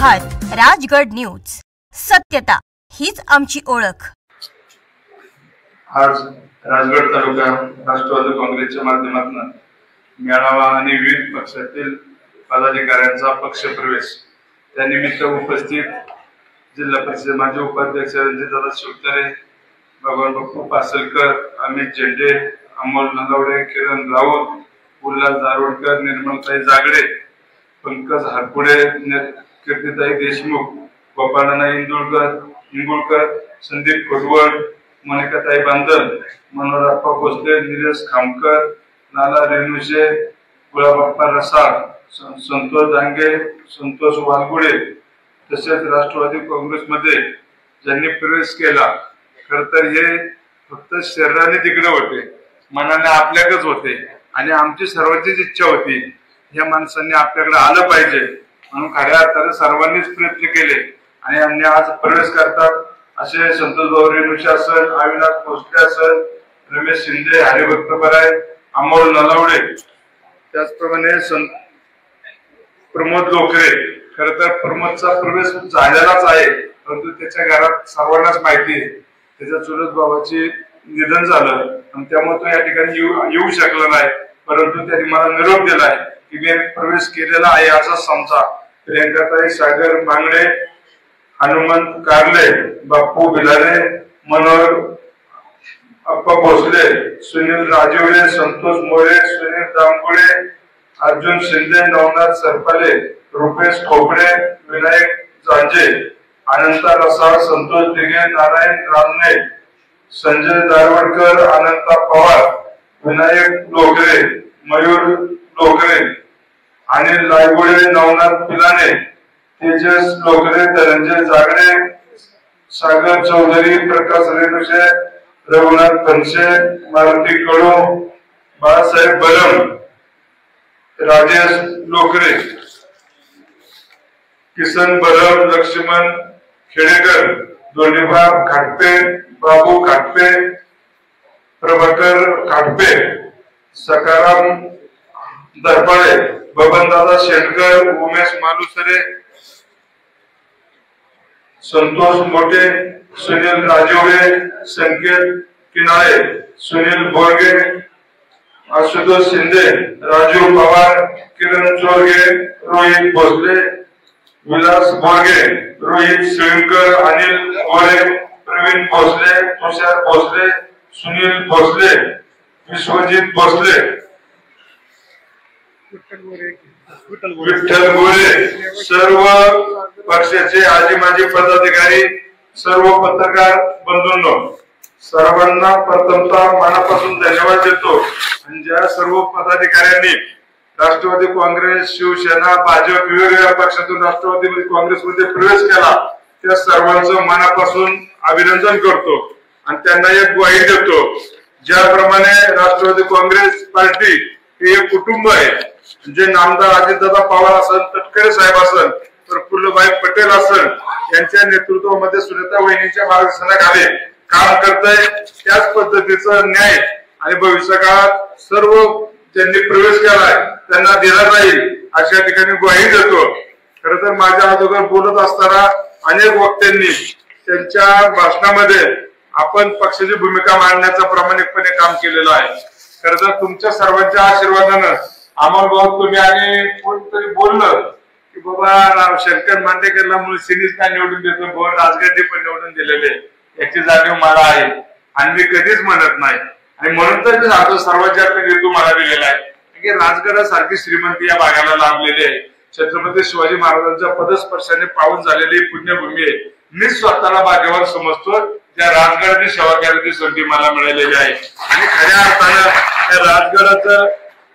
आहात राजगड न्यूज, सत्यता हीच आमची ओळख। आज राजगड तालुका राष्ट्रवादी काँग्रेसच्या माध्यमातून मेळावा आणि विविध पक्षातील पदाधिकाऱ्यांचा पक्ष प्रवेश त्यानिमित्त उपस्थित जिल्हा परिषद माजी उपाध्यक्ष रणजितदादा शिवतारे, भगवान बापू पासलकर, अमित झेंडे, अमोल नलावडे, किरण राऊत, उल्हास दारोडकर, निर्मलताई जागडे, पंकज हरपुडे, कीर्तिताई देशमुख, गोपाळनाना इंगुळकर, संदीप खोटवड, मोनिकाताई बांदल, मनोहरप्पा भोसले, निलेश खामकर, लाला रेणुशे, गुलाबप्पा रसाळ, संतोष डांगे, संतोष वालगुडे तसेच राष्ट्रवादी काँग्रेसमध्ये ज्यांनी प्रवेश केला, खर तर हे फक्त शरीराने तिकडे होते, मनाने आपल्याकच होते आणि आमची सर्वांचीच इच्छा होती या माणसांनी आपल्याकडे आलं पाहिजे म्हणून खऱ्या अर्थाने सर्वांनीच प्रयत्न केले आणि आम्ही आज प्रवेश करतात असे संतोष भाऊ रेणुशे असेल, अविनाश भोसले असेल, रमेश शिंदे, हरिभक्त बराय, अमोल नलावडे, त्याचप्रमाणे प्रमोद लोकरे। खर तर प्रमोदचा प्रवेश झालेलाच आहे, परंतु त्याच्या घरात सर्वांनाच माहिती आहे त्याच्या चुलत भावाचे निधन झालं आणि त्यामुळे तो या ठिकाणी येऊ शकला नाही, परंतु त्यांनी मला निरोप दिलाय की मी प्रवेश केलेला आहे असा समजा। प्रियंकाताई सागर बांगडे, हनुमंत कारले, बापू बिलारे, मनोहर अप्पा भोसले, सुनील राजिवडे, संतोष मोरे, सुनील दामकुडे, अर्जुन शिंदे, नवनाथ सरपाले, रुपेश खोपडे, विनायक जांजे, अनंता रसाळ, संतोष दिघे, नारायण रामने, संजय दारवडकर, अनंता पवार, विनायक लोकरे, मयूर लोकरे, अनिल लायगुडे, नवनाथ पिलाने, तेजस लोकरे, धनंजय जागडे, सागर चौधरी, प्रकाश रेणुशे, रघुनाथ फनसे, मारुती कडू, बाळासाहेब बलम, राजेश लोकरे, किसन बलम, लक्ष्मण खेडेकर, दोंडीबा खाटपे, बाबू खाटपे, प्रभाकर खाटपे, सकाराम दरपाळे, बबनदादा शेटकर, उमेश मालुसरे, संतोष मोठे, सुनील राजिवडे, संकेत किनाळे, सुनील बोरगे, आशुतोष शिंदे, राजू पवार, किरण चोरगे, रोहित भोसले, विलास बोरगे, रोहित शिळकर, अनिल गोळे, प्रवीण भोसले, तुषार भोसले, सुनील भोसले, विश्वजित भोसले, विठ्ठल गोळे, सर्व पक्षाचे आजी माजी पदाधिकारी, सर्व पत्रकार बंधूंनो, सर्वांना प्रथमतः मनापासून धन्यवाद देतो। आणि ज्या सर्व पदाधिकाऱ्यांनी राष्ट्रवादी काँग्रेस, शिवसेना, भाजप वेगवेगळ्या पक्षातून राष्ट्रवादी काँग्रेसमध्ये प्रवेश केला त्या सर्वांचं मनापासून अभिनंदन करतो आणि त्यांना एक ग्वाही देतो। ज्याप्रमाणे राष्ट्रवादी काँग्रेस पार्टी हे एक कुटुंब आहे, जे नामदार अजितदादा पवार असेल, तटकरे साहेब असेल, प्रफुल्लभाई पटेल असेल, यांच्या नेतृत्वामध्ये सुनीता वहिनींच्या मार्गदर्शनाखाली काम करतंय, त्याच पद्धतीचा न्याय आणि भविष्यकाळात सर्व ज्यांनी प्रवेश केलाय त्यांना दिला जाईल अशा ठिकाणी ग्वाही देतो। खर तर माझ्या अगोदर बोलत असताना अनेक वक्त्यांनी त्यांच्या भाषणामध्ये आपण पक्षाची भूमिका मांडण्याचं प्रामाणिकपणे काम केलेलं आहे। खर तर तुमच्या सर्वांच्या आशीर्वादानं आम्हाला भाऊ तुम्ही आणि कोणतरी बोललं की बाबा शंकर मांडेकरला मुळशीनीच काय निवडून देतो, भाऊ राजगड्डी पण निवडून दिलेले, याची जाणीव मला आहे आणि मी कधीच म्हणत नाही आणि म्हणून तर मी सांगतो सर्वात जास्त हेतू मला दिलेला आहे की राजगडासारखी श्रीमंती या भागाला लाभलेली आहे। छत्रपती शिवाजी महाराजांच्या पदस्पर्शाने पावन झालेली पुण्यभूमी आहे। मी स्वतःला भाग्यवान समजतो त्या राजगडाची सेवा करण्याची संधी मला मिळालेली आहे आणि खऱ्या अर्थानं त्या राजगडाचं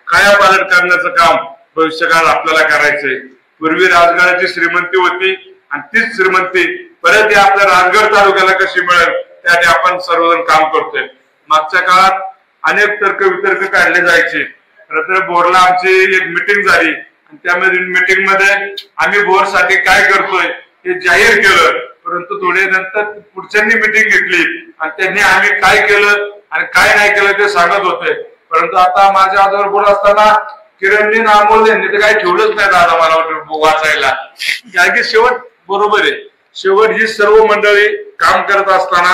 कायापालट करण्याचं काम भविष्यकाळात आपल्याला करायचंय। पूर्वी राजगडाची श्रीमंती होती आणि तीच श्रीमंती परत आपल्या राजगड तालुक्याला कशी मिळेल त्यासाठी आपण सर्वजण काम करतोय। मागच्या काळात अनेक तर्क वितर्क काढले जायचे। खरं बोरला आमची एक मिटिंग झाली आणि त्या मिटिंग मध्ये आम्ही बोरसाठी काय करतोय हे जाहीर केलं, परंतु थोडे नंतर पुढच्यांनी मिटिंग घेतली आणि त्यांनी आम्ही काय केलं आणि काय नाही केलं ते सांगत होते। परंतु आता माझ्या आजवर बोलत असताना किरणनी अमोल यांनी तर काही ठेवलंच नाही दादा मला वाटतं वाचायला. कारण की शेवट बरोबर आहे, शेवट ही सर्व मंडळी काम करत असताना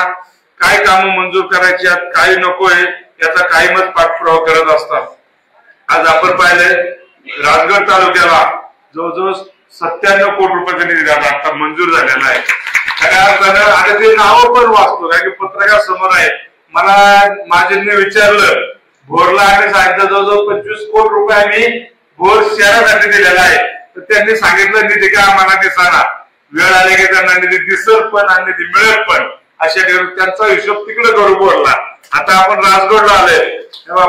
काय कामं मंजूर करायची आहेत, काय नकोय याचा कायमच पाठपुरावा करत असतात. आज आपण पाहिलंय राजगड तालुक्याला जवळजवळ 97 कोटी रुपयाचा निधी आता मंजूर झालेला आहे. खऱ्या अर्थानं आता ते नावं पण वाचतो कारण की पत्रकार समोर आहे. मला माझ्याने विचारलं भोरला आम्ही सांगितलं जवळजवळ 25 कोटी रुपये आम्ही भोर शहरासाठी दिलेला आहे. तर त्यांनी सांगितलं निधी का आम्हाला दिसाना, वेळ आले की त्यांना निधी दिसत पण आणि निधी मिळत पण, अशा त्यांचा हिशोब तिकडे करू बोलला. आता आपण राजगडला आलोय तेव्हा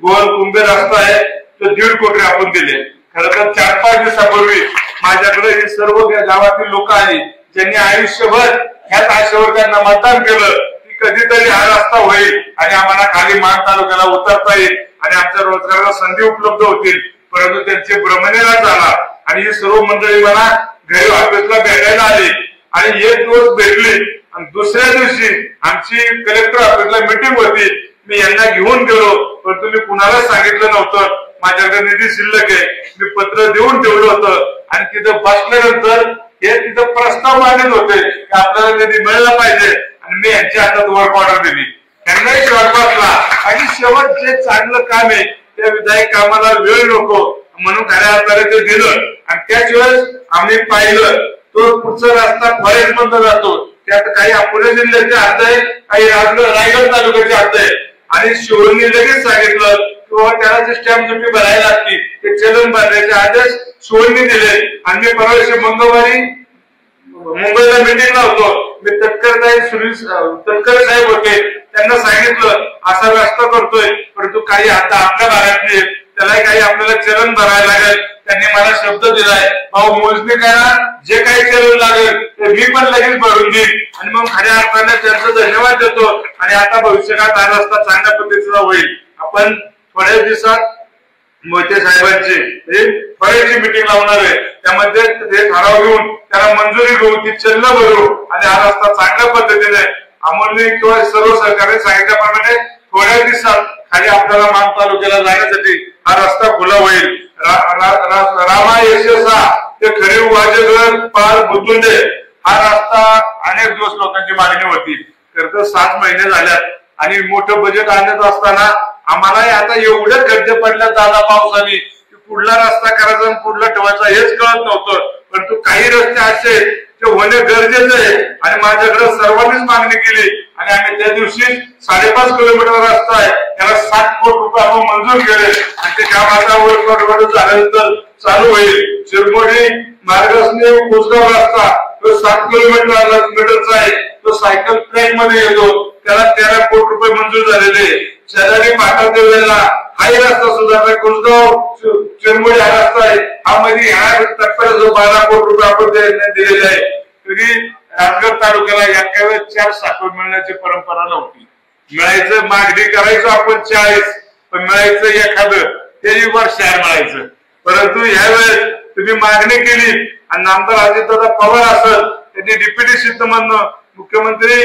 गोल कुंभे रस्ता आहे तो 1.5 कोटी आपण दिले. खरं तर 4-5 दिवसापूर्वी माझ्याकडे ही सर्व गावातील लोक आली ज्यांनी आयुष्यभर ह्याच आशेवर त्यांना मतदान केलं की कधीतरी हा रस्ता होईल आणि आम्हाला खाली मान तालुक्याला उतरता येईल आणि आमच्या रोजगाराला संधी उपलब्ध होतील. परंतु त्यांचे भ्रमणेला झाला आणि ही सर्व मंडळी मला घरी ऑफिसला भेटायला आली आणि एक दिवस भेटली आणि दुसऱ्या दिवशी आमची कलेक्टर ऑफिसला मिटिंग होती. मी यांना घेऊन गेलो परंतु मी कुणाला सांगितलं नव्हतं माझ्याकडे निधी शिल्लक आहे. मी पत्र देऊन ठेवलं होतं आणि तिथं बसल्यानंतर हे तिथं प्रस्ताव मांडत होते की आपल्याला निधी मिळाला पाहिजे आणि मी यांच्या हातात वर्क ऑर्डर दिली. त्यांनाही शॉर्ट बसला आणि शेवट जे चांगलं काम आहे त्या विधायक कामाला वेळ नको म्हणून खऱ्या अर्थाने ते दिलं. आणि त्याच वेळेस आम्ही पाहिलं तो पुढचा रस्ता फॉरेस्ट मध्ये जातो, त्यात काही अकोला जिल्ह्याचे अर्ध आहे, काही रायगड तालुक्याचे अर्ध आहे. आणि शिवनी लगेच सांगितलं किंवा त्याला जे स्टॅम्प ड्युटी भरायला लागते ते चलन भरण्याचे आदेश शिवनी दिले. आणि मी परवा मंगळवारी मुंबईला मिटिंगला होतो. मी तटकरे साहेब होते, त्यांना सांगितलं असा रस्ता करतोय परंतु काही आता आपल्या भागातले त्याला काही आपल्याला चलन भरायला लागेल. त्यांनी मला शब्द दिलाय भाऊ मोजणी करा, जे काही चलन लागेल ते मी पण लगेच भरून देईन. आणि मग खऱ्या अर्थाने त्यांचं धन्यवाद देतो आणि आता भविष्यकाळात हा रस्ता चांगल्या पद्धतीचा होईल. आपण थोड्याच दिवसात मोहिते साहेबांची फळेची मिटिंग लावणार आहे, त्यामध्ये ते ठराव घेऊन त्याला मंजुरी घेऊन ती चलन भरू आणि हा रस्ता चांगल्या पद्धतीने अमोलने किंवा सर्व सरकारने सांगितल्याप्रमाणे थोड्या दिवसात खाली आपल्याला मान तालुक्याला जाण्यासाठी हा रस्ता खुला होईल. रामा यशसा ते खरीव वाजेघर पार बुतुंडे हा रस्ता अनेक दिवस लोकांची मागणी होती. तर 7 महिने झाल्यात आणि मोठं बजेट आणत असताना आम्हालाही आता एवढे खड्डे पडल्यात दादा पावसाने की कुठला रस्ता करायचा आणि कुठला ठेवायचा हेच कळत नव्हतं. परंतु काही रस्ते असे ते होणे गरजेचे आहे आणि माझ्याकडे सर्वांनीच मागणी केली आणि आम्ही त्या दिवशी 5.5 किलोमीटर रस्ता आहे त्याला 7 कोटी रुपये आपण मंजूर केले आणि ते काम आता वर्क झाल्यानंतर चालू होईल. चिरमोडी मार्गसने कुसगाव रस्ता तो 7 किलोमीटरचा आहे, तो सायकल ट्रॅक मध्ये येतो, त्याला 13 कोटी रुपये मंजूर झालेले. शेजारी पाठा देवेला हाही रस्ता सुधारला, कुसगाव चिरमोडी हा रस्ता आहे, हा मध्ये ह्या टप्प्याला जो 12 कोटी रुपये आपण दिलेले आहे. तरी राजगड तालुक्याला एका वेळेस 4 साखर मिळण्याची परंपरा नव्हती. मिळायचं मागणी करायचो आपण 40 पण मिळायचं एखादं तेही वर शहर मिळायचं. परंतु ह्यावेळेस तुम्ही मागणी केली आणि आमदार अजितदादा पवार असेल त्यांनी डिप्युटी सीएममधनं मुख्यमंत्री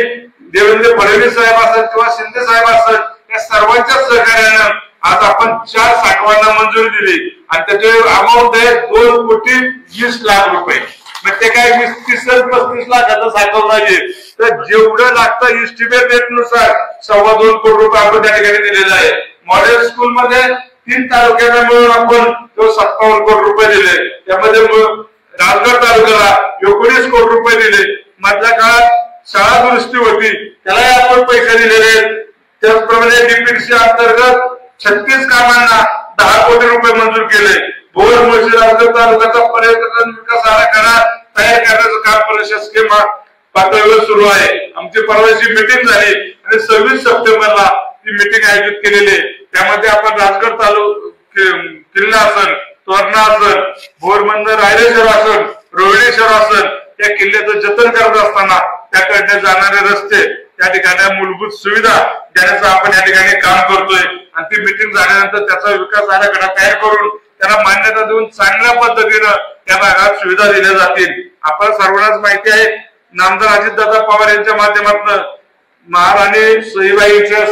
देवेंद्र फडणवीस साहेब असेल किंवा शिंदे साहेब असेल या सर्वांच्या सहकार्यानं आज आपण 4 साखवांना मंजुरी दिली आणि त्याचे अमाऊंट आहे 2 कोटी 20 लाख रुपये. मग ते काय 30-35 लाखाचं साखर पाहिजे तर जेवढं लागतं इस्टिमेट रेटनुसार 2.25 कोटी रुपये आपण त्या ठिकाणी दिलेला आहे. मॉडेल स्कूल मध्ये 3 तालुक्यांना मिळून आपण 57 कोटी रुपये दिले. त्यामध्ये राजगड तालुक्याला 19 कोटी रुपये दिले. मधल्या काळात शाळा दुरुस्ती होती त्यालाही आपण पैसे दिलेले. त्याचप्रमाणे डीपीसी अंतर्गत 36 कामांना 10 कोटी रुपये मंजूर केले. भोर मुळशी राजगड तालुक्याचा पर्यटन विकास आराखडा तयार करण्याचं काम प्रशासकीय पातळीवर सुरू आहे. आमची परवाची मिटिंग झाली आणि 26 सप्टेंबरला ती मिटिंग आयोजित केलेली आहे. त्यामध्ये आपण राजगड किल्ला असेल, तोरणा असेल, भोरबंदर रायरेश्वर असेल, रोहिणेश्वर असेल त्या किल्ल्याचं जतन करत असताना त्याकडे जाणारे रस्ते त्या ठिकाणी मूलभूत सुविधा देण्याचं आपण या ठिकाणी काम करतोय. आणि ती मिटिंग झाल्यानंतर त्याचा विकास आराखडा तयार करून त्याला मान्यता देऊन चांगल्या पद्धतीनं त्या भागात सुविधा दिल्या जातील. आपण सर्वांनाच माहिती आहे नामदार अजितदादा पवार यांच्या माध्यमातून महाराणी सईबाईंच्या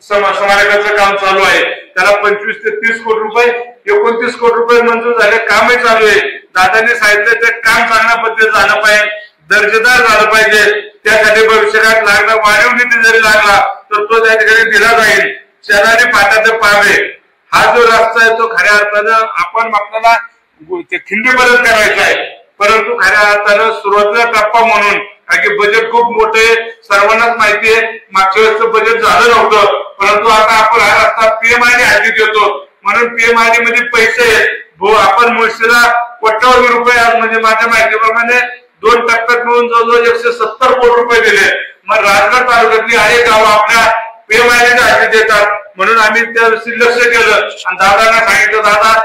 स्मारकाचं काम चालू आहे. त्याला 25 ते 30 कोटी रुपये 29 कोटी रुपये मंजूर झाले, कामही चालू आहे. दादांनी सांगितलं ते काम चांगल्या पद्धतीने झालं पाहिजे, दर्जेदार झालं पाहिजे. त्यासाठी भविष्यात लागला वाढीव निधी जरी लागला तर तो त्या ठिकाणी दिला जाईल. शहराने फाट्याचे पावे हा जो रस्ता आहे तो खऱ्या अर्थानं आपण आपल्याला खिंडीपर्यंत करायचा आहे, परंतु खऱ्या अर्थानं सुरुवातीला टप्पा म्हणून कारण की बजेट खूप मोठे सर्वांनाच माहिती आहे. मागच्या वेळेचं बजेट झालं नव्हतं, परंतु आता आपण हा रस्ता पीएमआयडी हाती देतो म्हणून पीएमआयडी मध्ये पैसे आपण मुळशीला कोट्यावधी रुपये आज म्हणजे माझ्या माहितीप्रमाणे 2 टप्प्यात मिळून जवळजवळ 170 कोटी रुपये दिले. मग राजगड तालुक्यातली अनेक गावं आपल्या पीएमआयडी हाती देतात म्हणून आम्ही त्या लक्ष केलं आणि दादांना सांगितलं, दादा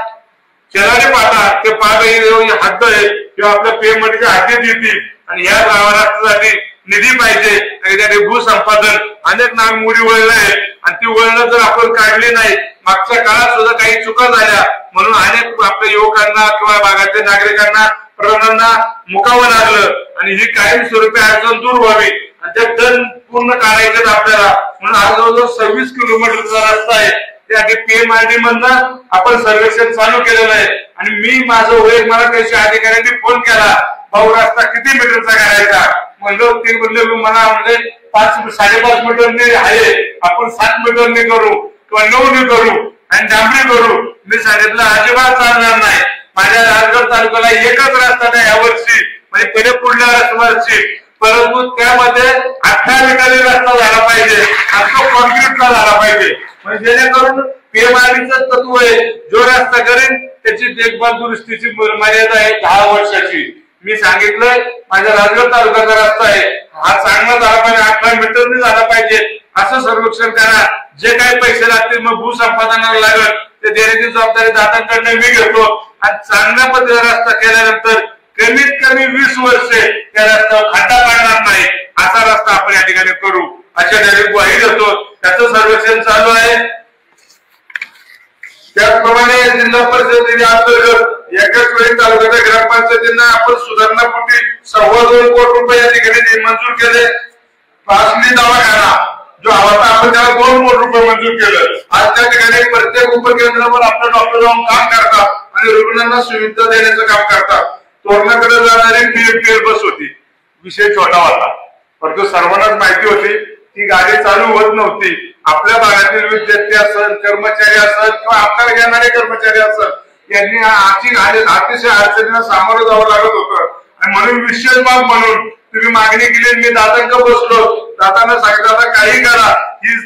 शेजारी पाटा ते पाटा हद्द आहे किंवा आपल्या पीएमआयडीच्या हाती देतील आणि या गावासाठी निधी पाहिजे. त्यासाठी भूसंपादन अनेक नागमोडी वळलं आहे आणि ती वळणं जर आपण काढली नाही, मागच्या काळात सुद्धा काही चुका झाल्या म्हणून अनेक आपल्या युवकांना किंवा भागातील नागरिकांना प्रलंबांना मुकावं लागलं आणि ही कायमस्वरूपी अडचण दूर व्हावी आणि ते दर पूर्ण काढायचं आपल्याला. म्हणून आज जवळजवळ 26 किलोमीटरचा रस्ता आहे, त्यासाठी पीएमआरडी मधनं आपण सर्वेक्षण चालू केलेलं आहे. आणि मी माझं वैयक्तिक मला काही अधिकाऱ्यांनी फोन केला, भाऊ रस्ता किती मीटरचा करायचा म्हणलं. ते म्हणले मला म्हणजे 5-5.5 मीटरने आहे, आपण 7 मीटरने करू किंवा 9ने करू आणि डांबरी करू. मी सांगितलं अजिबात चालणार नाही. माझ्या राजगड तालुक्याला एकच रस्ता नाही यावर्षी म्हणजे पहिले पुढल्या वर्षी, परंतु त्यामध्ये 18 मीटरने रस्ता झाला पाहिजे आणि तो कॉन्क्रीटचा झाला पाहिजे म्हणजे जेणेकरून पीएमआरडीचं तत्व आहे, जो रस्ता करेल त्याची देखभाल दुरुस्तीची मर्यादा आहे 10 वर्षाची. मी सांगितलंय माझ्या राजगड तालुक्याचा रस्ता आहे हा चांगला झाला पाहिजे, 18 मीटरने झाला पाहिजे असं सर्वेक्षण करा. जे काही पैसे लागतील मग भूसंपादनाला लागेल ते देण्याची जबाबदारी दादांकडनं मी घेतो आणि चांगल्या पद्धतीने रस्ता केल्यानंतर कमीत कमी 20 वर्षे त्या रस्त्यावर खड्डा पडणार नाही असा रस्ता आपण या ठिकाणी करू अशा ठिकाणी ग्वाही देतो. त्याचं सर्वेक्षण चालू आहे. त्याचप्रमाणे जिल्हा परिषदेने अंतर्गत एकाच वेळी तालुक्याच्या ग्रामपंचायतींना आपण सुधारणापोटी 2.25 कोटी रुपये या ठिकाणी मंजूर केले. पासली दवाखाना जो होता आपण त्याला 2 कोटी रुपये मंजूर केलं. आज त्या ठिकाणी प्रत्येक उपकेंद्रावर आपलं डॉक्टर जाऊन काम करतात आणि रुग्णांना सुविधा देण्याचं काम करतात. तोरणाकडे जाणारी पीएमपीएल बस होती, विषय छोटा होता परंतु सर्वांनाच माहिती होती ती गाडी चालू होत नव्हती. आपल्या भागातील विद्यार्थी असेल, कर्मचारी असेल किंवा आपल्याला घेणारे कर्मचारी असेल यांनी अतिशय अडचणीला सामोरं जावं लागत होतं आणि म्हणून विशेष बाब म्हणून तुम्ही मागणी केली. मी दादांकडे बसलो, दादांना सांगितलं आता काही करा ही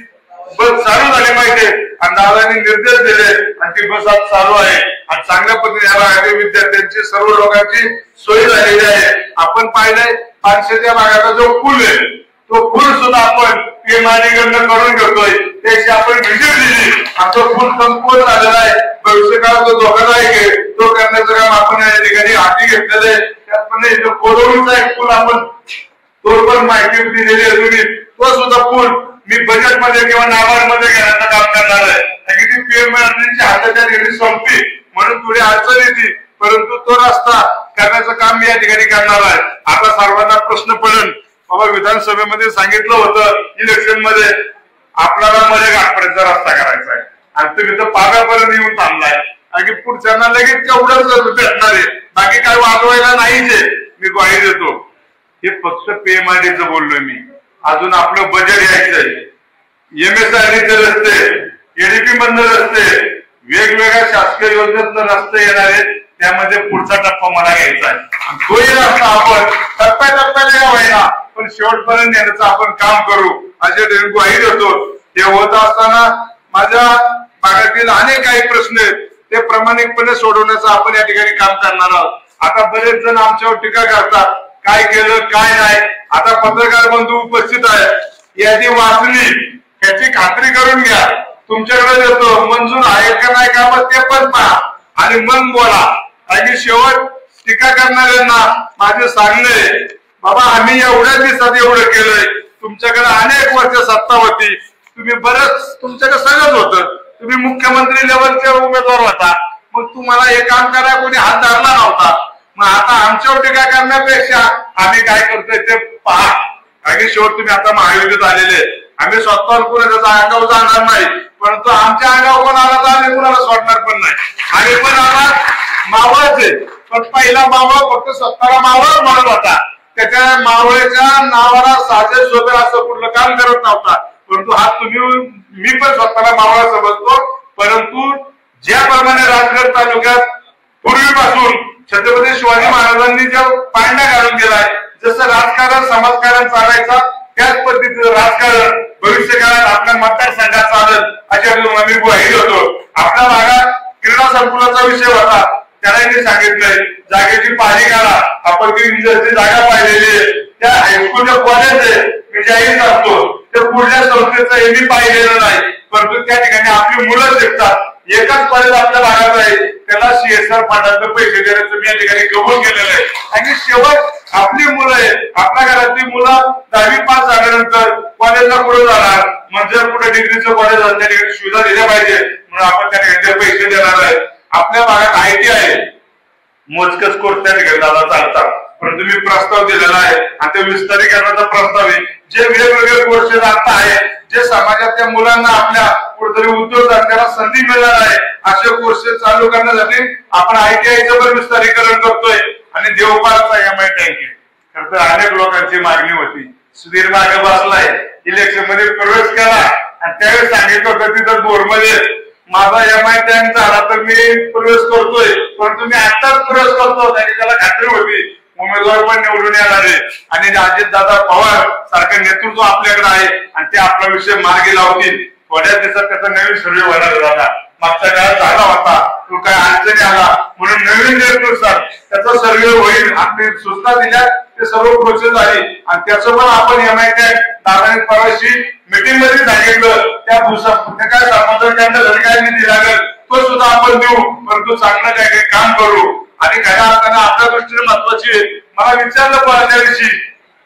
बस चालू झाली पाहिजे आणि दादांनी निर्देश दिले आणि ती बस आज चालू आहे आणि चांगल्या पद्धतीने या भागातील विद्यार्थ्यांची सर्व लोकांची सोय झालेली आहे. आपण पाहिलंय पानशेच्या भागाचा जो पूल आहे तो पूल सुद्धा आपण पीएमआरडीकडनं करून घेतोय. त्याची आपण व्हिजिट दिली आणि तो पूल संपूर्ण झालेला आहे. भविष्यकाळात जो धोकादायक आहे तो करण्याचं काम आपण या ठिकाणी हाती घेतलेलं आहे. त्याचप्रमाणे जो कोरोनाचा एक पूल आपण तो पण माहिती दिलेली आहे तुम्ही, तो सुद्धा पूल मी बजेटमध्ये किंवा नाबार्डमध्ये घेण्याचं काम करणार आहे. ती पीएमआरडीची हाताच्या ठिकाणी संपली म्हणून थोडी अडचण येते परंतु तो रस्ता करण्याचं काम मी या ठिकाणी करणार आहे. आता सर्वांना प्रश्न पडेल, बाबा विधानसभेमध्ये सांगितलं होतं इलेक्शन मध्ये आपल्याला मलेघाटपर्यंतचा रस्ता करायचा आहे आणि तुम्ही तर पाव्यापर्यंत येऊन थांबलाय आणि पुढच्यांना लगेच तेवढंच भेटणार आहे, बाकी काय वाजवायला नाहीच. मी ग्वाही देतो हे फक्त पीएमआरडीचं बोललोय मी. अजून आपलं बजेट यायचंय, एमएसआरडीचे रस्ते, एडीपी मधनं रस्ते, वेगवेगळ्या शासकीय योजनेतनं रस्ते येणार आहेत. त्यामध्ये पुढचा टप्पा मला घ्यायचा आहे. तोही रस्ता आपण टप्प्याटप्प्याने या व्हायला पण शेवटपर्यंत येण्याचं आपण काम करू असे ग्वाही देतो. हे होत असताना माझ्या भागातील अनेक काही प्रश्न आहेत ते प्रामाणिकपणे सोडवण्याचं आपण या ठिकाणी काम करणार आहोत. आता बरेच जण आमच्यावर टीका करतात काय केलं काय नाही. आता पत्रकार बंधू उपस्थित आहे, यादी वाचली याची खात्री करून घ्या. तुमच्याकडे देतो मंजूर आहे का नाही का मग ते पण पहा आणि मग बोला. आणि शेवट टीका करणाऱ्यांना माझे सांगणे, बाबा आम्ही एवढ्या दिवसात एवढं केलंय, तुमच्याकडे अनेक वर्ष सत्ता होती, तुम्ही बरंच तुमच्याकडे सगळंच होतं, तुम्ही मुख्यमंत्री लेवलचे उमेदवार होता, मग तुम्हाला हे काम करा कोणी हात धरला नव्हता. मग आता आमच्यावर टीका करण्यापेक्षा आम्ही काय करतोय ते पहा. आणि शेवट तुम्ही आता महायुतीत आलेले, आम्ही स्वतःवर कुणाच्या अंगावर जाणार नाही परंतु आमच्या अंगावर कोण आला तर आम्ही कुणाला सोडणार पण नाही. आम्ही पण आम्हाला मावळच आहे, पण पहिला मावळ फक्त स्वतःला मावळ म्हणत होता. त्याच्या मावळ्याच्या नावाला साजे शोधर असं कुठलं काम करत नव्हता. परंतु हा मी पण स्वतःला मावळा समजतो. परंतु ज्याप्रमाणे राजगड तालुक्यात पूर्वीपासून छत्रपती शिवाजी महाराजांनी ज्या पायंडा घालून गेलाय, जसं राजकारण समाजकारण चालायचा त्याच पद्धतीचं राजकारण भविष्यकाळात आपल्या मतदारसंघात चालत अशी आम्ही ग्वाही होतो. आपल्या भागात क्रीडा संकुलाचा विषय होता, त्याला सांगितलंय जागेची पाहणी करा. आपण ती जागा पाहिलेली आहे, त्या हायस्कूलच्या कॉलेज आहे मी जाहीर करतो, ते पुढल्या संस्थेचं हे मी पाहिलेलं नाही. परंतु त्या ठिकाणी आपली मुलं शिकतात. एकाच कॉलेज आपल्या भागात आहे, त्याला CSR फंडातून पैसे देण्याचं मी या ठिकाणी कबूल केलेलं आहे. आणि शेवट आपली मुलं आहे, आपल्या घरातली मुलं 10वी पास झाल्यानंतर कॉलेजला पुढे जाणार, म्हणजे पुढे डिग्रीचं कॉलेज त्या ठिकाणी सुविधा दिल्या पाहिजे म्हणून आपण त्या ठिकाणी पैसे देणार आहे. आपल्या भागात IT आहे, मोजकच कोर्स त्या ठिकाणी दादा चालतात. परंतु मी प्रस्ताव दिलेला आहे आणि ते विस्तारीकरणाचा प्रस्ताव आहे. जे वेगवेगळे कोर्सेस आता आहे, जे समाजातल्या मुलांना आपल्या कुठेतरी उद्योगधंद्याला संधी मिळणार आहे, असे कोर्सेस चालू करण्यासाठी आपण ITIचं पण विस्तारीकरण करतोय. आणि देवपालचा MI टँक खरं तर अनेक लोकांची मागणी होती. सुधीर मागे बसलाय, इलेक्शन मध्ये प्रवेश केला आणि त्यावेळेस सांगितलं होतं तिथं बोरमध्ये माझा MI टँक झाला तर मी प्रवेश करतोय. परंतु मी आताच प्रवेश करतो, त्याला खात्री होती उमेदवार पण निवडून येणार आहे आणि अजितदादा पवार सारखं नेतृत्व आपल्याकडे आहे आणि ते आपला विषय मार्गी लावतील. थोड्या दिवसात त्याचा नवीन सर्वे होणार होता, मागच्या काळात झाला होता, तो काय अडचणी आला म्हणून नवीन नेतृत्वात त्याचा सर्वे होईल. आपली सूचना दिल्या, ते सर्व प्रोसेस झाली आणि त्याचं पण आपण MI टँक दादाने परवाशी मीटिंग मध्ये सांगितलं. त्या दिवसात काय संबंध त्यांना काय निधी लागेल तो सुद्धा आपण देऊ, परंतु चांगलं काय काही काम करू. आणि खऱ्या अर्थानं आपल्या दृष्टीने महत्वाची आहे. मला विचारलं पण त्या दिवशी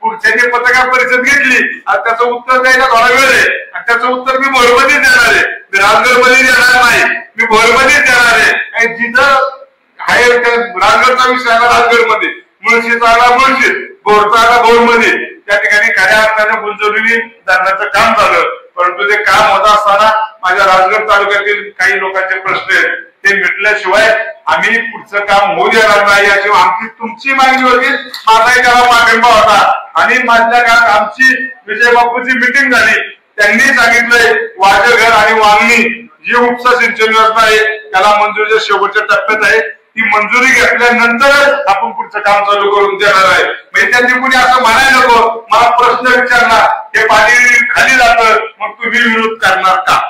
पुढच्याची पत्रकार परिषद घेतली आणि त्याचं उत्तर द्यायला थोडा वेळ आहे आणि त्याचं उत्तर मी भोरमध्येच देणार आहे, मी राजगड मध्ये देणार नाही, मी भोरमध्येच देणार आहे. आणि जिथं आहे राजगडचा विषय आला राजगड मध्ये, मुळशीचा आला मुळशीत, भोरचा आला भोरमध्ये, त्या ठिकाणी खऱ्या अर्थाने गुंजवलेली धरण्याचं काम झालं. परंतु ते काम होत असताना माझ्या राजगड तालुक्यातील काही लोकांचे प्रश्न आहेत, ते मिटल्याशिवाय आम्ही पुढचं काम होऊ देणार नाही अशी आमची तुमची मागणी होती, माझाही त्याला पाठिंबा होता. आणि माझ्या काळात आमची विजय बापूची मिटिंग झाली, त्यांनी सांगितलंय वाजघर आणि वांगणी जी उपसा सिंचन योजना आहे त्याला मंजुरीच्या शेवटच्या टप्प्यात आहे, ती मंजुरी घेतल्यानंतरच आपण पुढचं काम चालू करून देणार आहे. म्हणजे त्यांनी कुणी असं म्हणायला नको, मला प्रश्न विचारला हे पाणी खाली जातं मग तुम्ही विरोध करणार का.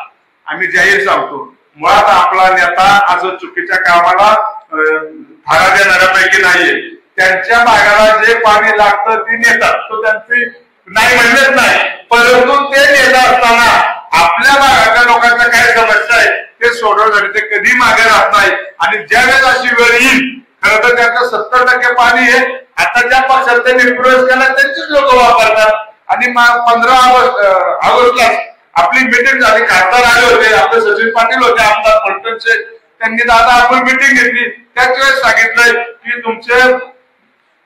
आम्ही जाहीर सांगतो, मुळात आपला नेता असं चुकीच्या कामाला धारा देणाऱ्यापैकी नाहीये. त्यांच्या भागाला जे पाणी लागतं ते नेतात, तो त्यांची नाही म्हणलेच नाही. परंतु ते नेता असताना आपल्या भागाच्या लोकांच्या काय समस्या आहे ते सोडवण्यासाठी ते कधी मागे राहत नाही. आणि ज्यावेळेस अशी वेळ येईल, खरं तर त्याचं 70% पाणी हे आता ज्या पक्षात त्यांनी प्रवेश केला त्यांचीच लोक वापरतात. आणि 15 ऑगस्टला आपली मिटिंग झाली, खासदार आले होते, आपले सचिन पाटील होते, आमदार फलटणचे, त्यांनी दादा आपण मिटिंग घेतली. त्याच वेळेस सांगितलंय की तुमचे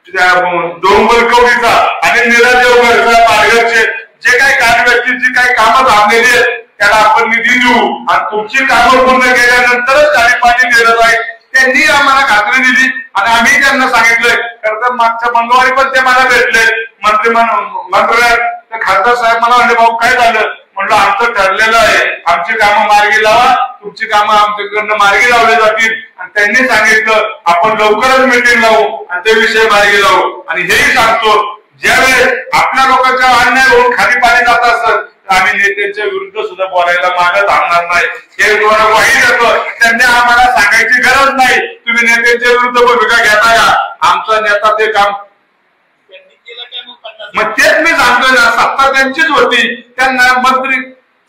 डोंगरकवडीचा आणि निरादेवगडचा पालघरचे जे काही कार्यव्यक्तीची काही कामं थांबलेली आहेत त्याला आपण निधी देऊ आणि तुमची कामं पूर्ण केल्यानंतरच खाली पाणी दिलं जाईल. त्यांनी आम्हाला खात्री दिली आणि आम्ही त्यांना सांगितलंय. खरं तर मागच्या मंगळवारी पण ते मला भेटले मंत्रालयात. खासदार साहेब मला म्हणले भाऊ काय झालं, म्हणलं आमचं ठरलेलं आहे, आमची कामं मार्गी लावा, तुमची कामं आमच्याकडनं मार्गी लावली जातील. आणि त्यांनी सांगितलं आपण लवकरच मीटिंग लावू आणि ते विषय मार्गी लावू. आणि हेही सांगतो, ज्यावेळेस आपल्या लोकांच्या अन्याय होऊन खाली पाणी जात असत आम्ही नेत्यांच्या विरुद्ध सुद्धा बोलायला मागे थांबणार नाही. हे तुम्हाला वाईट येतं, त्यांनी आम्हाला सांगायची गरज नाही तुम्ही नेत्यांच्या विरुद्ध भूमिका घेता का. आमचा नेता ते काम मग तेच मी सांगतोय ना, सत्ता त्यांचीच होती, त्यांना मंत्री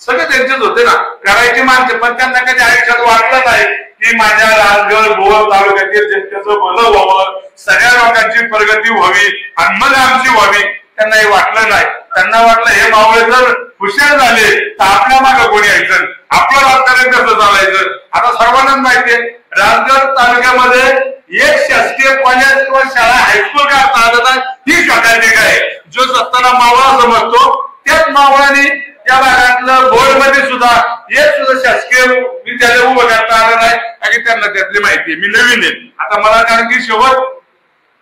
सगळे त्यांचेच होते ना, करायची माणसे, पण त्यांना कधी आयुष्यात वाटलं नाही की माझ्या राजगड भोर तालुक्यातील जनतेचं भलं व्हावं, सगळ्या लोकांची प्रगती व्हावी आणि मग आमची व्हावी. त्यांना हे वाटलं नाही. त्यांना वाटलं हे मावळे जर हुशार झाले तर आपल्या मागे कोणी यायचं, आपलं राजकारण कसं चालायचं. आता सर्वांनाच माहितीये राजगड तालुक्यामध्ये एक शासकीय कॉलेज किंवा शाळा हायस्कूल का चालत आहे ही स्वतःची आहे. जो सत्ताना मावळा समजतो त्याच मावळाने त्या भागातलं बोर्डमध्ये सुद्धा एक सुद्धा शासकीय विद्यालय उभं करता आलं नाही आणि त्यांना त्यातली माहिती मी नवीन आहे आता मला कारण की शेवट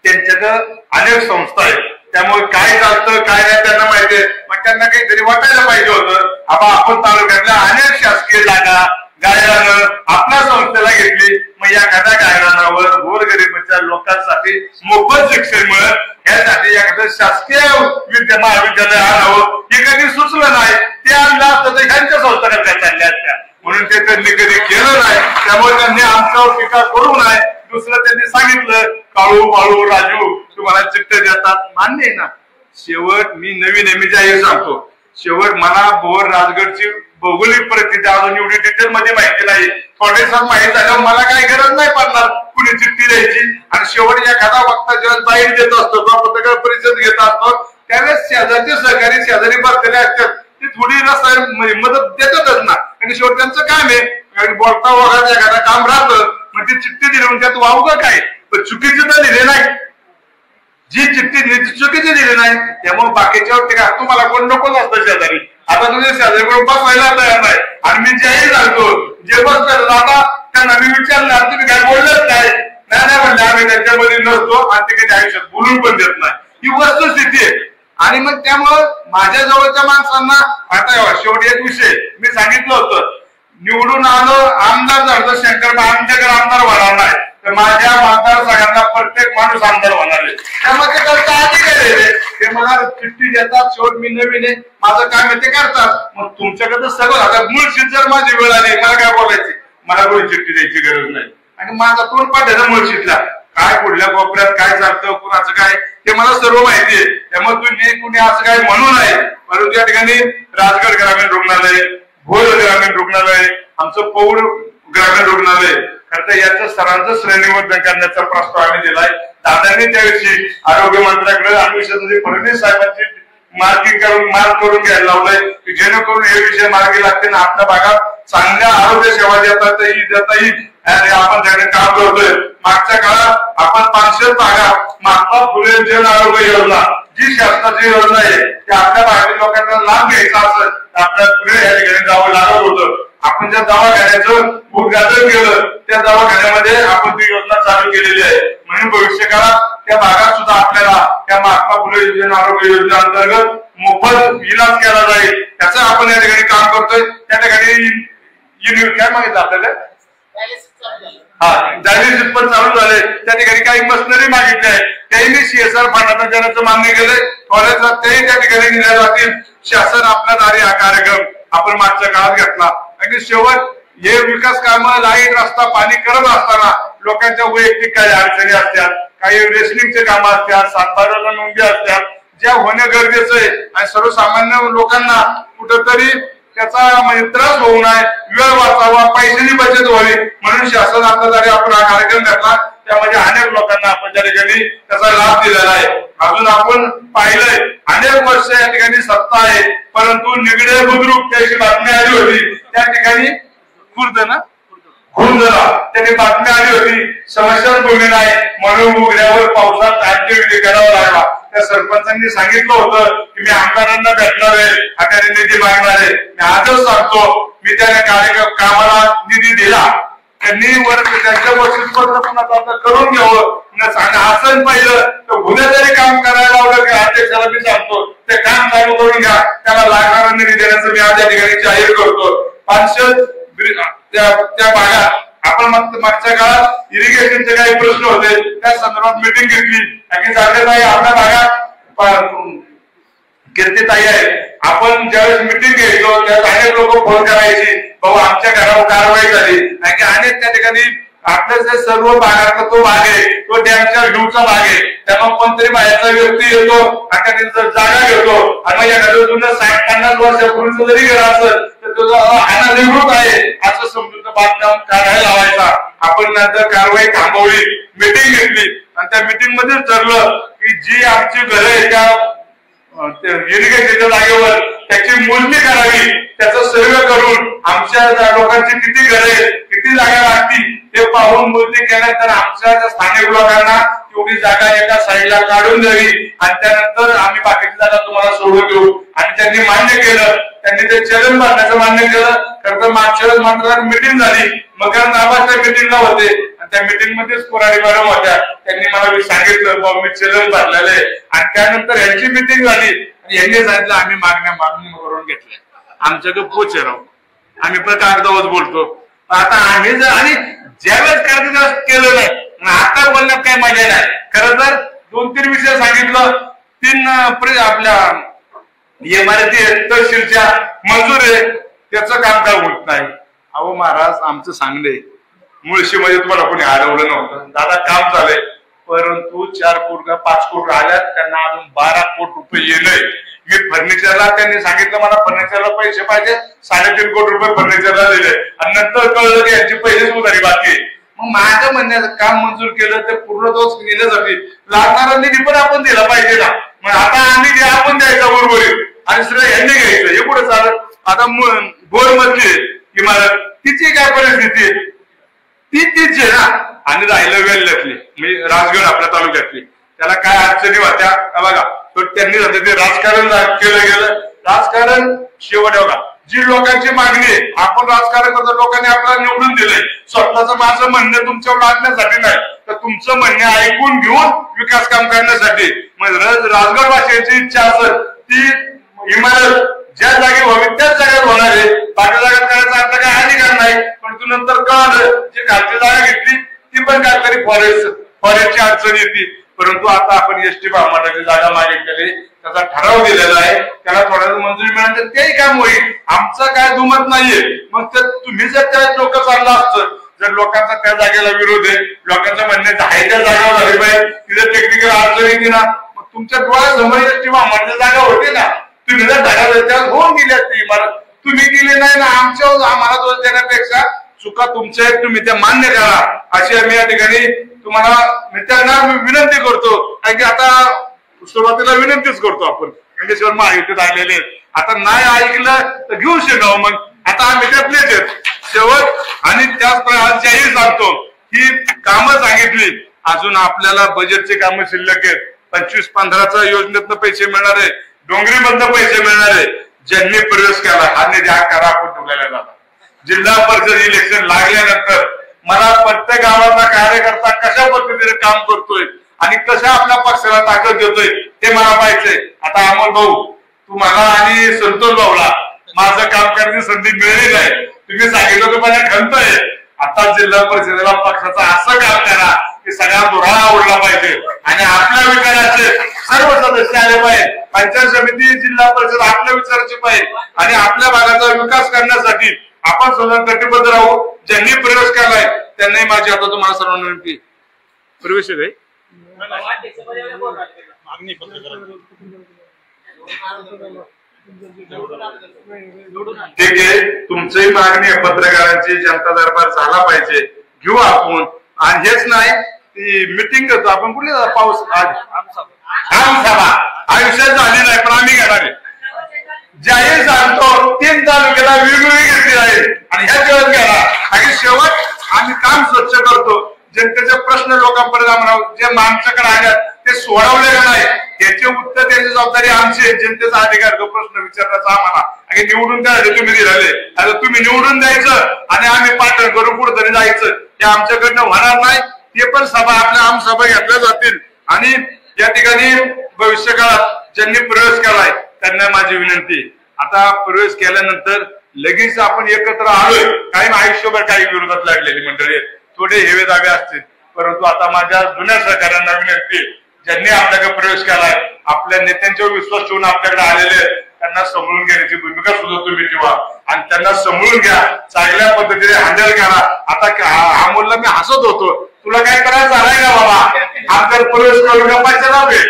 त्यांच्याकडं अनेक संस्था आहेत त्यामुळे काय चालतं काय नाही त्यांना माहिती आहे मग त्यांना काहीतरी वाटायला पाहिजे होतं आपण तालुक्यातल्या अनेक शासकीय जागा गायरानं आपल्या संस्थेला घेतली मग या एखाद्या गायरानावर गोरगरीबाच्या लोकांसाठी मोफत शिक्षण मिळत यासाठी एखादं शासकीय महाविद्यालय आणावं हे कधी सुचलं नाही ते आणलं असतं तर ह्यांच्या संस्था करता चालल्या असत्या म्हणून ते त्यांनी कधी केलं नाही त्यामुळे त्यांनी आमच्यावर टीका करू नये दुसरं त्यांनी सांगितलं काळू बाळू राजू तुम्हाला चिठ्ठ्या देतात मान्य आहे ना शेवट मी नवीन एम जाहीर सांगतो शेवट मला भोर राजगडची भौगोलिक परिस्थिती अजून एवढी डिटेल मध्ये माहिती नाही थोडेसर माहिती झाल्यावर मला काही गरज नाही पडणार कुणी चिठ्ठी द्यायची आणि शेवट एखादा वक्ता जेव्हा बाहेर देत असतो किंवा पत्रकार परिषद घेत असतो त्यावेळेस शेजारचे सहकारी शेजारी बसलेले असतात ते थोडी रसायन मदत देतातच ना आणि शेवट त्यांचं काम आहे बोलता वगैरे एखादा काम राहतं मग ती चिठ्ठी दिली म्हणजे त्यात वावगं काय पण चुकीची तर दिली नाही जी चिठ्ठी दिली ती चुकीची दिली नाही त्यामुळे बाकीच्यावर टीका तुम्हाला कोण नकोच असतं शेजारी आता तुझ्या शेजारी बसवायला तयार नाही आणि मी जेही सांगतो जे बसलं आता त्यांना मी विचारलं तुम्ही काय बोललंच नाही म्हणजे आम्ही त्यांच्यामध्ये नसतो आणि ते काही आयुष्यात बोलून पण देत नाही ही वस्तुस्थिती आहे आणि मग त्यामुळं माझ्या जवळच्या माणसांना आता शेवटी एक विषय मी सांगितलं होतं निवडून आलो आमदार झालं शंकर आमच्याकडे आमदार होणार नाही तर माझ्या मतदारसंघातला प्रत्येक माणूस आमदार होणार आहे त्यामध्ये त्यांचा अधिकारी आहे ते मला चिठ्ठी देतात शेवट मी नवीन आहे माझं काम आहे ते करतात मग तुमच्याकडे सगळं आता मुळशीत जर माझी वेळ आली मला काय बोलायची मला कोणी चिठ्ठी द्यायची गरज नाही आणि माझा तोंड पाठायचा मुळशीतला काय पुढल्या कोपऱ्यात काय चालतं कुणाचं काय ते मला सर्व माहिती आहे त्यामुळे तुम्ही कुणी असं काय म्हणू नये परंतु या ठिकाणी राजगड ग्रामीण रुग्णालय भोर ग्रामीण रुग्णालय आमचं पौड ग्रामीण रुग्णालय आता याचं सरांचं श्रेणीबद्ध करण्याचा प्रस्ताव आम्ही दिलाय दादांनी त्याविषयी आरोग्य मंत्र्याकडे आणि विशेष फडणवीस साहेबांची मार्क करून घ्यायला लावलंय की जेणेकरून हे विषय मार्गी लागतील आपल्या भागात चांगल्या आरोग्य सेवा देता येईल आपण त्याने काम करतोय मागच्या काळात आपण 500 भागात महात्मा फुले जन आरोग्य योजना जी शासनाची योजना आहे ती आपल्या भागातील लोकांना लाभ घ्यायचा असेल तर आपल्याला पुढे या ठिकाणी जावं लागत होतं आपण ज्या दवाखान्याचं उद्घाटन केलं त्या दवाखान्यामध्ये आपण ती योजना चालू केलेली आहे म्हणून भविष्य काळात त्या भागात सुद्धा आपल्याला त्या महात्मा फुले जन आरोग्य योजना अंतर्गत मोफत इलाज केला जाईल त्याचं आपण या ठिकाणी काम करतोय त्या ठिकाणी काय मागितलं आपल्याला डायलिसिस पण चालू झाले त्या ठिकाणी काही मशिनरी मागितली आहे त्यांनी CSR फंडातून ज्यांचं मान्य केलंय कॉलेजला तेही त्या ठिकाणी दिल्या जातील शासन आपल्या दारी हा कार्यक्रम आपण मागच्या काळात घेतला आणि शेवट हे विकास कामं लाईट रस्ता पाणी करत असताना लोकांच्या वैयक्तिक काही अडचणी असतात काही रेशनिंगचे कामं असतात सातबाराला नोंदी असतात ज्या होणं गरजेचं आहे आणि सर्वसामान्य लोकांना कुठंतरी त्याचा म्हणजे त्रास होऊ नये वेळ वाचावा पैशाची बचत व्हावी म्हणून शासन आपल्याद्वारे आपण हा कार्यक्रम घेतला त्यामध्ये अनेक लोकांना आपण त्या ठिकाणी त्याचा लाभ दिलेला आहे अजून आपण पाहिलंय अनेक वर्ष या ठिकाणी सत्ता आहे परंतु निगडे बुद्रुक त्याची बातमी आली होती त्या ठिकाणी खुर्दला त्यांनी बातमी आली होती स्मशानभूमी नाही म्हणून उघड्यावर पावसात राज्यविधी करावा लागला त्या सरपंचांनी सांगितलं होतं की मी आमदारांना भेटणार आहे आता निधी मागणार आहे मी आजच सांगतो मी त्या कामाला निधी दिला त्यांनी त्यांच्या बक्षीसपत्र पण आता करून घ्यावं असं पाहिलं तर उद्या जरी काम करायला लावलं की अध्यक्षाला मी सांगतो ते काम चालू करून घ्या त्याला लागणारा निधी देण्याचं मी आज या ठिकाणी जाहीर करतो 500 त्या भागात आपण मागच्या काळात इरिगेशनचे काही प्रश्न होते त्या संदर्भात मीटिंग घेतली आणि झालेलं आहे आपल्या भागात कीर्तीताई आहे आपण ज्यावेळेस मीटिंग घ्यायचो त्यावेळेस अनेक लोक फोन करायची भाऊ आमच्या घरावर कारवाई झाली आणि अनेक त्या ठिकाणी आपल्या जे सर्व भागातला तो भाग आहे तो डॅमच्या व्ह्यूचा भाग आहे त्यामुळे कोणतरी बाहेरचा व्यक्ती येतो आणि जागा घेतो आणि एखाद्या जुन्या 60-50 वर्षापूर्वीचं जरी घर असेल तर तो अनाधिकृत आहे असं समजून बांधकाम काढायला लावायचा आपण नंतर कारवाई थांबवली मीटिंग घेतली आणि त्या मीटिंग मध्ये ठरलं की जी आमची घरं आहे त्या इरिगेशनच्या जागेवर त्याची मोजणी करावी त्याचा सर्वे करून आमच्या लोकांची किती घरे किती जागा लागतील ते पाहून मोजणी केल्यानंतर आमच्या स्थानिक लोकांना तेवढी जागा एका साईडला काढून द्यावी आणि त्यानंतर आम्ही बाकीची जागा तुम्हाला सोडून देऊ आणि त्यांनी मान्य केलं त्यांनी ते चलन भरण्याचं मान्य केलं. खरं तर मागच्या वेळेस मात्र मिटिंग झाली, मग नावाच्या मिटिंगला होते आणि त्या मिटिंग मध्येच कोराडी मॅडम होत्या. त्यांनी मला सांगितलं बाबा मी चलन भरलेलं आहे. आणि त्यानंतर यांची मिटिंग झाली आणि यांनी सांगितलं आम्ही मागणी करून घेतल्या. आमच्याकडे पोच राहू, आम्ही पण कागदावर बोलतो. आता आम्ही जर आणि ज्यावेळेस कागद केलं नाही, आता बोलण्यात काही मजा नाही. खरं तर 2-3 विषय सांगितलं. 3 आपल्या इमारती तहसीलच्या मंजूर आहे, त्याचं काम काय होत नाही. अहो महाराज आमचं सांगणे मुळशीमध्ये तुम्हाला कोणी हरवलं नव्हतं. दादा काम झालंय, परंतु 4 कोटी 5 कोटी आल्यात, त्यांना अजून 12 कोटी रुपये येलंय. मी फर्निचरला त्यांनी सांगितलं मला फर्निचरला पैसे पाहिजे, 3.5 कोटी रुपये फर्निचरला दिले आणि नंतर कळलं की यांची पहिलीच उधारी बाकी. मग माझं म्हणण्याचं काम मंजूर केलं ते पूर्ण दोष नेण्यासाठी लागणारा निधी पण आपण दिला पाहिजे ना. मग आता आम्ही जे आपण द्यायचा बरोबर आणि श्रेय यांनी घ्यायचं, हे पुढे चालत. आता बोर मधली इमारत तिची काय परिस्थिती तीच आहे ना. आणि राहिलं वेल्ल्यातली मी राजगड आपल्या तालुक्यातली, त्याला काय अडचणी होत्या बघा. तर त्यांनी ते राजकारण केलं गेलं. राजकारण शेवट बघा, जी लोकांची मागणी आहे आपण राजकारण करतो, लोकांनी आपल्याला निवडून दिलंय. स्वतःचं माझं म्हणणं तुमच्यावर लादण्यासाठी नाही, तर तुमचं म्हणणं ऐकून घेऊन विकास काम करण्यासाठी. मग राजगडवासियांची इच्छा असेल ती इमारत ज्या जागी व्हावी त्याच जागेत होणार आहे. बाकी जागेत करायचा आता काय अधिकार नाही. परंतु नंतर कळलं जी खालची जागा घेतली ती पण काहीतरी फॉरेस्टची अडचण येते. परंतु आता आपण एसटी महामंडळाची जागा मागितलेली, त्याचा ठराव दिलेला आहे, त्याला थोडं मंजुरी मिळाली तेही काम होईल. आमचं काय दुमत नाहीये. मग तुम्ही जर त्या लोक चाललं असतं, जर लोकांचा त्या जागेला विरोध आहे, लोकांचं म्हणणे जायच्या जागा झाली पाहिजे, तिथे टेक्निकल अडचण येते ना, मग तुमच्या डोळ्यासमोर एसटी महामंडळाची जागा होती ना, तुम्ही जर ढगाला होऊन गेली असती इमारत, तुम्ही गेली नाही ना. आम्हाला दोष देण्यापेक्षा चुका तुमच्या आहेत, तुम्ही त्या मान्य करा अशी आम्ही या ठिकाणी तुम्हाला त्यांना विनंती करतो. कारण की आता सुरुवातीला विनंतीच करतो आपण, म्हणजे महायुतीत आलेले आहेत. आता नाही ऐकलं तर घेऊ शिकावं. मग आता आम्ही त्यातलेच आहेत शेवट. आणि त्याच सांगतो की कामं सांगितली, अजून आपल्याला बजेटचे कामं शिल्लक आहेत. 25-15चा योजनेतनं पैसे मिळणार आहे, डोंगरी मधनं पैसे मिळणार आहे. ज्यांनी प्रवेश केला हा निधी करा आपण ठेवलेला जातो. जिल्हा परिषद इलेक्शन लागल्यानंतर मला प्रत्येक गावाचा कार्यकर्ता कशा पद्धतीने काम करतोय आणि कशा आपल्या पक्षाला ताकद देतोय ते मला पाहिजे. आता अमोल भाऊ तुम्हाला आणि संतोष भाऊला माझं काम करण्याची संधी मिळाली नाही. तुम्ही सांगितलं तर मला खंत आहे. आता जिल्हा परिषदेला पक्षाचं असं काम करा की सगळ्या धोरण आवडला पाहिजे आणि आपल्या विचाराचे सर्व सदस्य आले पाहिजे. पंचायत समिती जिल्हा परिषद आपल्या विचाराचे पाहिजे आणि आपल्या भागाचा विकास करण्यासाठी आपण सुद्धा कटिबद्ध राहू. ज्यांनी प्रवेश केलाय त्यांनाही माझी आता तुम्हाला सर्वांना विनंती, प्रवेश आहे ठीक आहे. तुमचीही मागणी आहे पत्रकारांची, जनता दरबार झाला पाहिजे, घेऊ आपण. आणि हेच नाही ती मिटिंग करतो आपण कुठली पाऊस आमसभा आयुष्यात झाली नाही पण आम्ही घेणार आहे. जाहीर सांगतो 3 तालुक्याला वेगवेगळी घेतली आहे आणि ह्या वेळेस घ्याला. आणि शेवट आम्ही काम स्वच्छ करतो, जनतेचे प्रश्न लोकांपर्यंत जे आमच्याकडे आल्यात ते सोडवले नाही त्याचे उत्तर त्याची जबाबदारी आमची. जनतेचा अधिकार तो प्रश्न विचारण्याचा आम्हाला आणि निवडून द्यायचे तुम्ही दिलेले. आता तुम्ही निवडून द्यायचं आणि आम्ही पाठण करून कुठेतरी जायचं हे आमच्याकडनं होणार नाही. ते पण सभा आपल्या आमसभा घेतल्या जातील. आणि या ठिकाणी भविष्यकाळात ज्यांनी प्रवेश केलाय त्यांना माझी विनंती, आता प्रवेश केल्यानंतर लगेच आपण एकत्र आलोय. काही आयुष्यभर काही विरोधात लागलेली मंडळी आहेत, थोडे हेवे दावे असतील. परंतु आता माझ्या जुन्या सहकाऱ्यांना विनंती, ज्यांनी आपल्याकडे प्रवेश केलाय, आपल्या नेत्यांच्यावर विश्वास ठेवून आपल्याकडे आलेले त्यांना समजून घेण्याची भूमिका सुद्धा तुम्ही ठेवा आणि त्यांना समजून घ्या, चांगल्या पद्धतीने हँडल करा. आता अमोलला मी हसत होतो, तुला काय करायचं आहे का बाबा, आपल्याला प्रवेश करू का पैसे लावे.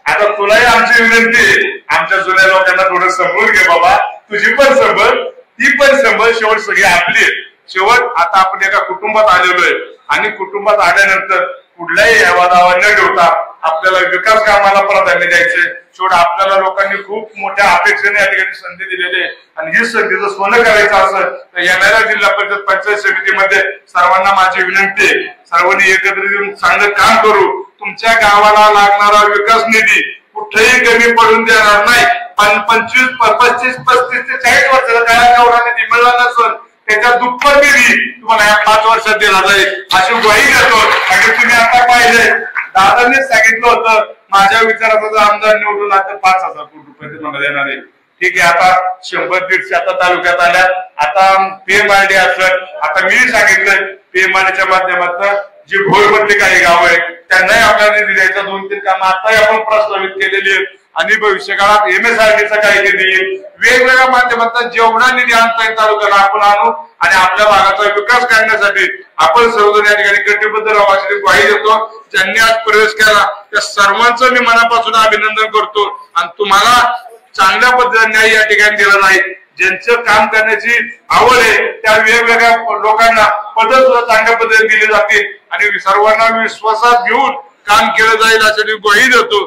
आता तुलाही आमची विनंती, आमच्या जुन्या लोकांना थोडं समजून घे बाबा, तुझी पण संभल ती पण संभल. शेवट सगळी आपली शेवट. आता आपण एका कुटुंबात आलेलो आहे आणि कुटुंबात आल्यानंतर कुठल्याही हेवादावा न ठेवता आपल्याला विकास कामाला प्राधान्य द्यायचे. शेवट आपल्याला लोकांनी खूप मोठ्या अपेक्षेने या ठिकाणी संधी दिलेली आहे आणि ही संधी जर सोनं करायचं असेल तर येणाऱ्या जिल्हा परिषद पंचायत समितीमध्ये सर्वांना माझी विनंती आहे, सर्वांनी एकत्र येऊन चांगलं काम करू. तुमच्या गावाला लागणारा विकास निधी कुठेही कमी पडून देणार नाही. 25, 35, 35 ते 40 वर्षाचा काळात जेवढा निधी मिळाला नसून त्याच्या दुप्पट निधी तुम्हाला या 5 वर्षात दिला जाईल अशी ग्वाही देतो. आणि तुम्ही आता पाहिजे दादांनी सांगितलं होतं माझ्या विचाराचा आमदार निवडून आता 5,000 कोटी रुपये तुम्हाला देणार आहे. ठीक आहे, आता 100-150 आता तालुक्यात आल्या. आता पेमांडी असं आता मी सांगितलं पेमांडीच्या माध्यमातून जी भोरमधली काही गाव आहेत त्यांनाही आपल्याला निधी द्यायचा. 2-3 कामं आताही आपण प्रस्तावित केलेली आहेत आणि भविष्य काळात MSRDचा काही निधी येईल. वेगवेगळ्या माध्यमातून जेवढा निधी आणता येईल तालुक्याला आपण आणू आणि आपल्या भागाचा विकास करण्यासाठी आपण सर्वजण या ठिकाणी कटिबद्ध राहू अशी ग्वाही देतो. ज्यांनी आज प्रवेश केला त्या सर्वांचं मी मनापासून अभिनंदन करतो आणि तुम्हाला चांगल्या पद्धतीने या ठिकाणी दिलं नाही. ज्यांचं काम करण्याची आवड आहे त्या वेगवेगळ्या लोकांना पदं सुद्धा चांगल्या पद्धतीने दिली जातील आणि सर्वांना विश्वासात घेऊन काम केलं जाईल अशी मी ग्वाही देतो.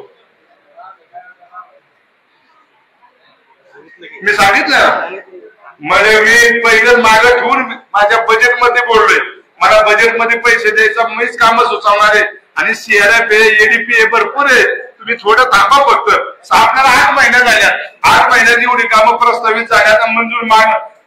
मी सांगितलं म्हणजे मी पहिलं मागे ठेवून माझ्या बजेटमध्ये बोललोय. मला बजेटमध्ये पैसे द्यायचा मीच कामं सुचवणार आहे आणि CRF ADP भरपूर आहे. तुम्ही थोडं थांबा फक्त. आपल्याला 8 महिने झाल्या. 8 महिन्यात एवढी कामं प्रस्तावित झाल्या मंजूर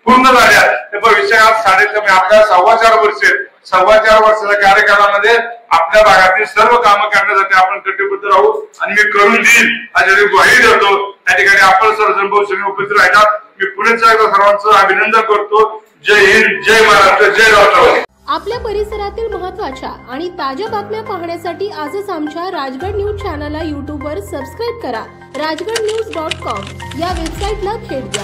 पूर्ण झाल्या. तर भविष्यात साडेकमी आपल्याला 4.25 वर्ष 4.25 वर्षाच्या कार्यकालामध्ये आपल्या भागातील सर्व कामं करण्यासाठी आपण कटिबद्ध राहू आणि मी करून देईल अशी ग्वाही देतो. त्या ठिकाणी आपण सर्वजण बहुसंख्येने उपस्थित राहतात. मी पुढे सर्वांचं अभिनंदन करतो. जय हिंद, जय महाराष्ट्र, जय राष्ट्रवादी. आपल्या परिसरातील महत्त्वाच्या आणि ताज्या बातम्या पाहण्यासाठी आजच आमच्या राजगड न्यूज चॅनलला YouTube वर सबस्क्राईब करा. rajgadnews.com या वेबसाईटला भेट द्या.